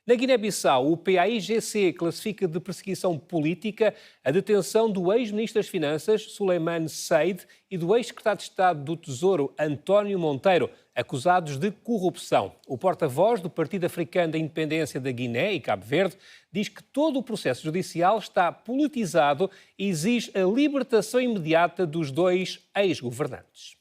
Na Guiné-Bissau, o PAIGC classifica de perseguição política a detenção do ex-ministro das Finanças, Suleiman Seyd, e do ex-secretário de Estado do Tesouro, António Monteiro, acusados de corrupção. O porta-voz do Partido Africano da Independência da Guiné e Cabo Verde diz que todo o processo judicial está politizado e exige a libertação imediata dos dois ex-governantes.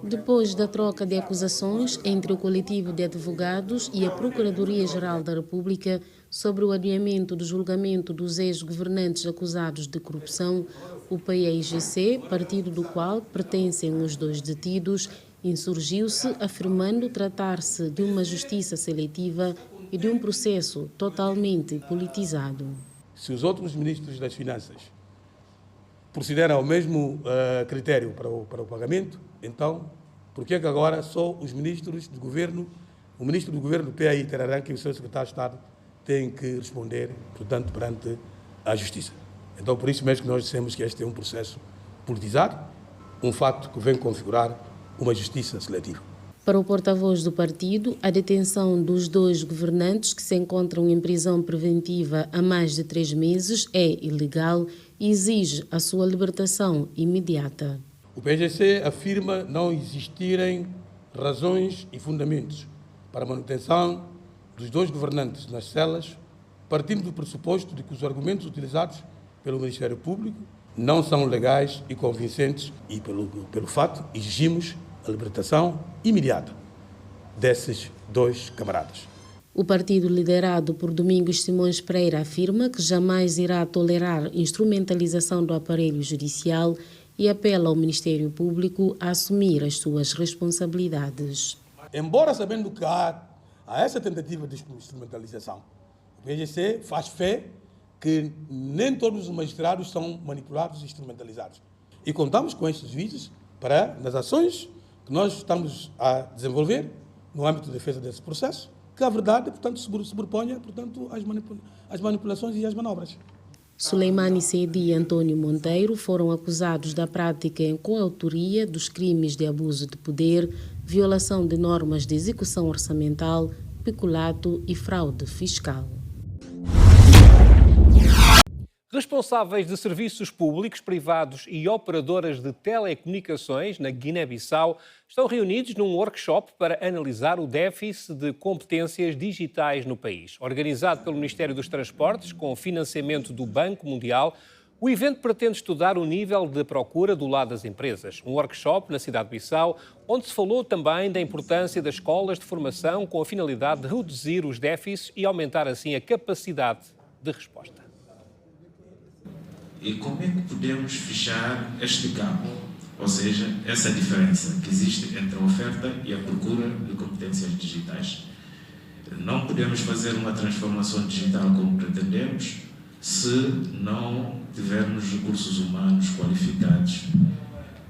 Depois da troca de acusações entre o coletivo de advogados e a Procuradoria-Geral da República sobre o adiamento do julgamento dos ex-governantes acusados de corrupção, o PAIGC, partido do qual pertencem os dois detidos, insurgiu-se afirmando tratar-se de uma justiça seletiva e de um processo totalmente politizado. Se os outros ministros das Finanças procederam ao mesmo critério para o pagamento, então, por que agora só os ministros do governo, o ministro do governo do PAI, Teraranque, e o seu secretário de Estado têm que responder, portanto, perante a Justiça? Então, por isso mesmo que nós dissemos que este é um processo politizado, um facto que vem configurar uma justiça seletiva. Para o porta-voz do partido, a detenção dos dois governantes que se encontram em prisão preventiva há mais de 3 meses é ilegal e exige a sua libertação imediata. O PAIGC afirma não existirem razões e fundamentos para a manutenção dos dois governantes nas celas, partindo do pressuposto de que os argumentos utilizados pelo Ministério Público não são legais e convincentes e, pelo fato, exigimos a libertação imediata desses dois camaradas. O partido liderado por Domingos Simões Pereira afirma que jamais irá tolerar instrumentalização do aparelho judicial e apela ao Ministério Público a assumir as suas responsabilidades. Embora sabendo que há essa tentativa de instrumentalização, o PAIGC faz fé que nem todos os magistrados são manipulados e instrumentalizados. E contamos com estes juízes para, nas ações que nós estamos a desenvolver no âmbito de defesa desse processo, que a verdade, portanto, sobreponha, portanto, as manipulações e as manobras. Suleiman Seyd e António Monteiro foram acusados da prática em coautoria dos crimes de abuso de poder, violação de normas de execução orçamental, peculato e fraude fiscal. Responsáveis de serviços públicos, privados e operadoras de telecomunicações na Guiné-Bissau estão reunidos num workshop para analisar o déficit de competências digitais no país. Organizado pelo Ministério dos Transportes, com financiamento do Banco Mundial, o evento pretende estudar o nível de procura do lado das empresas. Um workshop na cidade de Bissau, onde se falou também da importância das escolas de formação com a finalidade de reduzir os déficits e aumentar assim a capacidade de resposta. E como é que podemos fechar este gap, ou seja, essa diferença que existe entre a oferta e a procura de competências digitais? Não podemos fazer uma transformação digital como pretendemos se não tivermos recursos humanos qualificados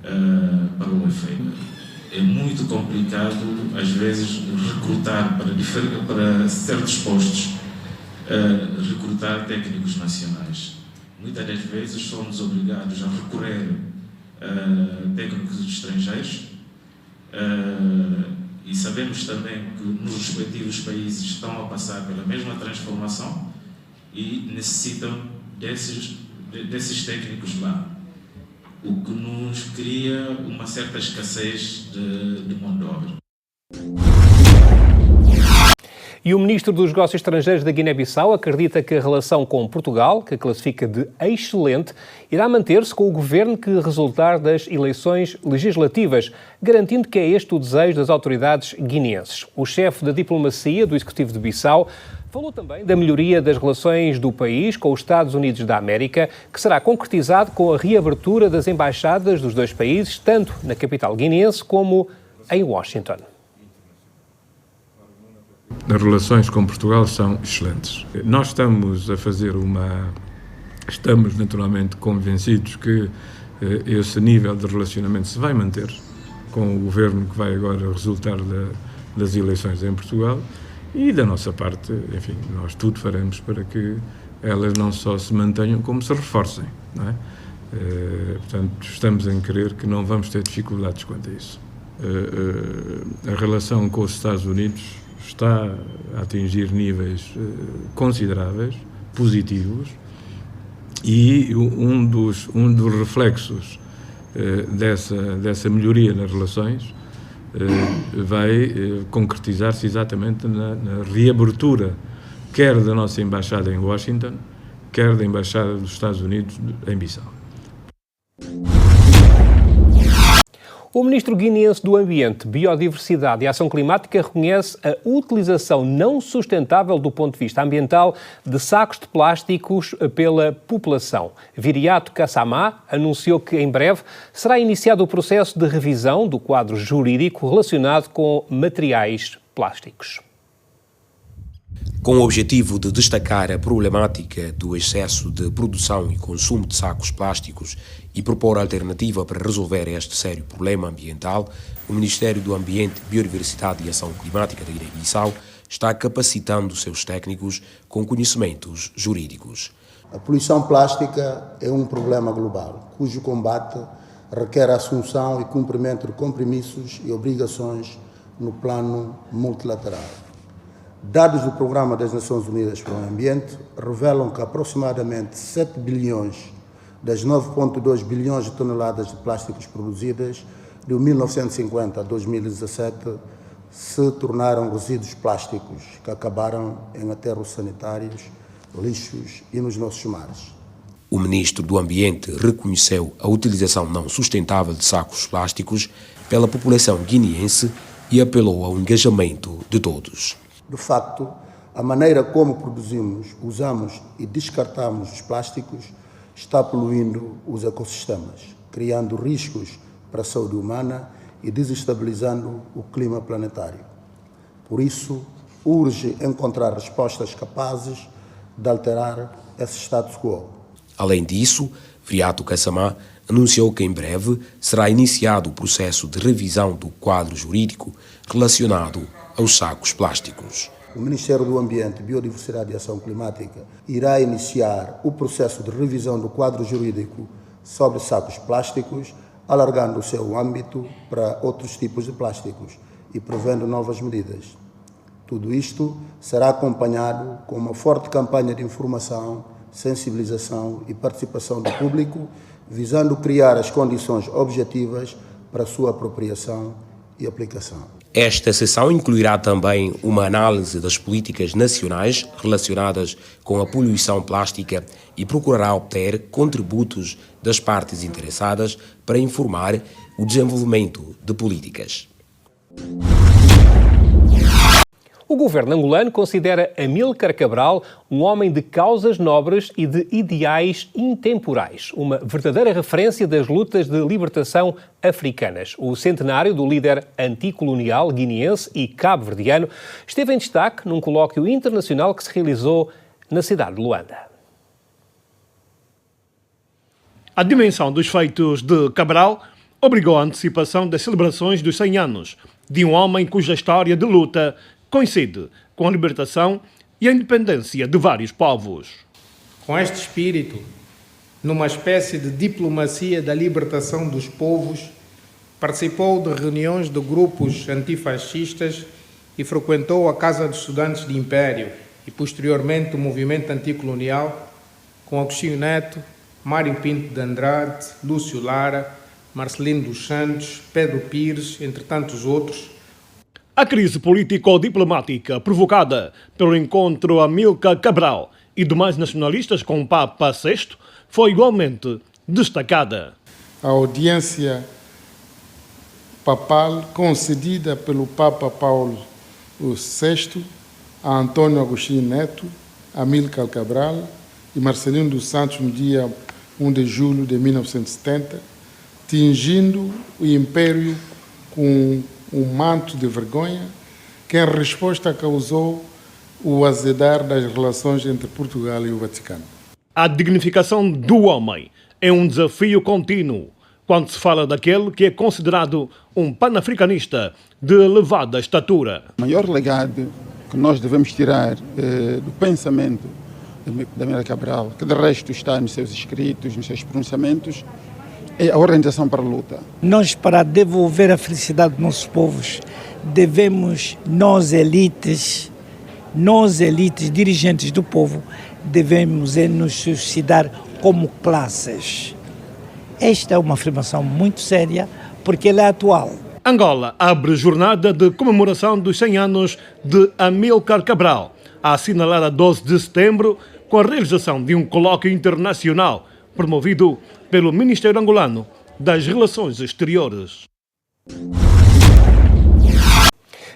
para o efeito. É muito complicado, às vezes, recrutar para certos postos, recrutar técnicos nacionais. Muitas das vezes somos obrigados a recorrer a técnicos estrangeiros e sabemos também que nos respectivos países estão a passar pela mesma transformação e necessitam desses técnicos lá, o que nos cria uma certa escassez de mão de obra. E o Ministro dos Negócios Estrangeiros da Guiné-Bissau acredita que a relação com Portugal, que classifica de excelente, irá manter-se com o governo que resultar das eleições legislativas, garantindo que é este o desejo das autoridades guineenses. O chefe da diplomacia do Executivo de Bissau falou também da melhoria das relações do país com os Estados Unidos da América, que será concretizado com a reabertura das embaixadas dos dois países, tanto na capital guineense como em Washington. As relações com Portugal são excelentes. Nós estamos naturalmente convencidos que esse nível de relacionamento se vai manter com o governo que vai agora resultar das eleições em Portugal e da nossa parte, enfim, nós tudo faremos para que elas não só se mantenham como se reforcem, não é? Portanto, estamos em crer que não vamos ter dificuldades quanto a isso. A relação com os Estados Unidos está a atingir níveis consideráveis, positivos, e um dos reflexos dessa melhoria nas relações vai concretizar-se exatamente na reabertura, quer da nossa embaixada em Washington, quer da embaixada dos Estados Unidos em Bissau. O ministro guineense do Ambiente, Biodiversidade e Ação Climática reconhece a utilização não sustentável do ponto de vista ambiental de sacos de plásticos pela população. Viriato Kassamá anunciou que em breve será iniciado o processo de revisão do quadro jurídico relacionado com materiais plásticos. Com o objetivo de destacar a problemática do excesso de produção e consumo de sacos plásticos e propor alternativa para resolver este sério problema ambiental, o Ministério do Ambiente, Biodiversidade e Ação Climática da Guiné-Bissau está capacitando seus técnicos com conhecimentos jurídicos. A poluição plástica é um problema global, cujo combate requer a assunção e cumprimento de compromissos e obrigações no plano multilateral. Dados do Programa das Nações Unidas para o Ambiente revelam que aproximadamente 7 bilhões das 9,2 bilhões de toneladas de plásticos produzidas de 1950 a 2017 se tornaram resíduos plásticos que acabaram em aterros sanitários, lixos e nos nossos mares. O ministro do Ambiente reconheceu a utilização não sustentável de sacos plásticos pela população guineense e apelou ao engajamento de todos. De facto, a maneira como produzimos, usamos e descartamos os plásticos está poluindo os ecossistemas, criando riscos para a saúde humana e desestabilizando o clima planetário. Por isso, urge encontrar respostas capazes de alterar esse status quo. Além disso, Viriato Kassamá anunciou que em breve será iniciado o processo de revisão do quadro jurídico relacionado aos sacos plásticos. O Ministério do Ambiente, Biodiversidade e Ação Climática irá iniciar o processo de revisão do quadro jurídico sobre sacos plásticos, alargando o seu âmbito para outros tipos de plásticos e prevendo novas medidas. Tudo isto será acompanhado com uma forte campanha de informação, sensibilização e participação do público, visando criar as condições objetivas para a sua apropriação e aplicação. Esta sessão incluirá também uma análise das políticas nacionais relacionadas com a poluição plástica e procurará obter contributos das partes interessadas para informar o desenvolvimento de políticas. O governo angolano considera Amílcar Cabral um homem de causas nobres e de ideais intemporais, uma verdadeira referência das lutas de libertação africanas. O centenário do líder anticolonial guineense e cabo-verdiano esteve em destaque num colóquio internacional que se realizou na cidade de Luanda. A dimensão dos feitos de Cabral obrigou a antecipação das celebrações dos 100 anos de um homem cuja história de luta coincide com a libertação e a independência de vários povos. Com este espírito, numa espécie de diplomacia da libertação dos povos, participou de reuniões de grupos antifascistas e frequentou a Casa dos Estudantes de Império e, posteriormente, o movimento anticolonial com Agostinho Neto, Mário Pinto de Andrade, Lúcio Lara, Marcelino dos Santos, Pedro Pires, entre tantos outros. A crise político-diplomática provocada pelo encontro Amílcar Cabral e demais nacionalistas com o Papa VI foi igualmente destacada. A audiência papal concedida pelo Papa Paulo VI a Antônio Agostinho Neto, Amílcar Cabral e Marcelino dos Santos no dia 1 de julho de 1970, tingindo o Império com um manto de vergonha, que em resposta causou o azedar das relações entre Portugal e o Vaticano. A dignificação do homem é um desafio contínuo quando se fala daquele que é considerado um panafricanista de elevada estatura. O maior legado que nós devemos tirar do pensamento de Amílcar Cabral, que de resto está nos seus escritos, nos seus pronunciamentos, é a orientação para a luta. Nós, para devolver a felicidade dos nossos povos, devemos, nós elites, dirigentes do povo, devemos nos suicidar como classes. Esta é uma afirmação muito séria, porque ela é atual. Angola abre jornada de comemoração dos 100 anos de Amílcar Cabral, a assinalar a 12 de setembro com a realização de um colóquio internacional promovido pelo Ministério Angolano das Relações Exteriores.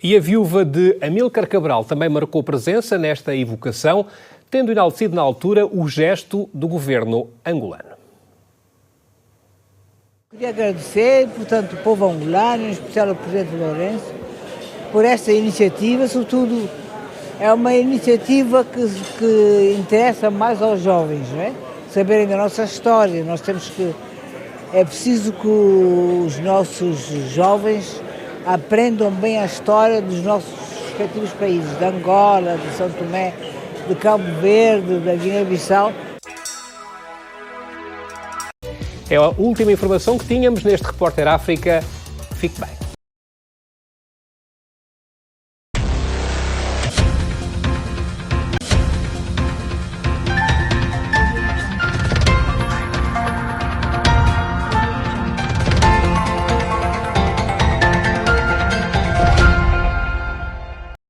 E a viúva de Amílcar Cabral também marcou presença nesta evocação, tendo enaltecido na altura o gesto do governo angolano. Queria agradecer, portanto, o povo angolano, em especial ao Presidente Lourenço, por esta iniciativa. Sobretudo, é uma iniciativa que interessa mais aos jovens, não é? Saberem da nossa história. É preciso que os nossos jovens aprendam bem a história dos nossos respectivos países, de Angola, de São Tomé, de Cabo Verde, da Guiné-Bissau. É a última informação que tínhamos neste Repórter África. Fique bem.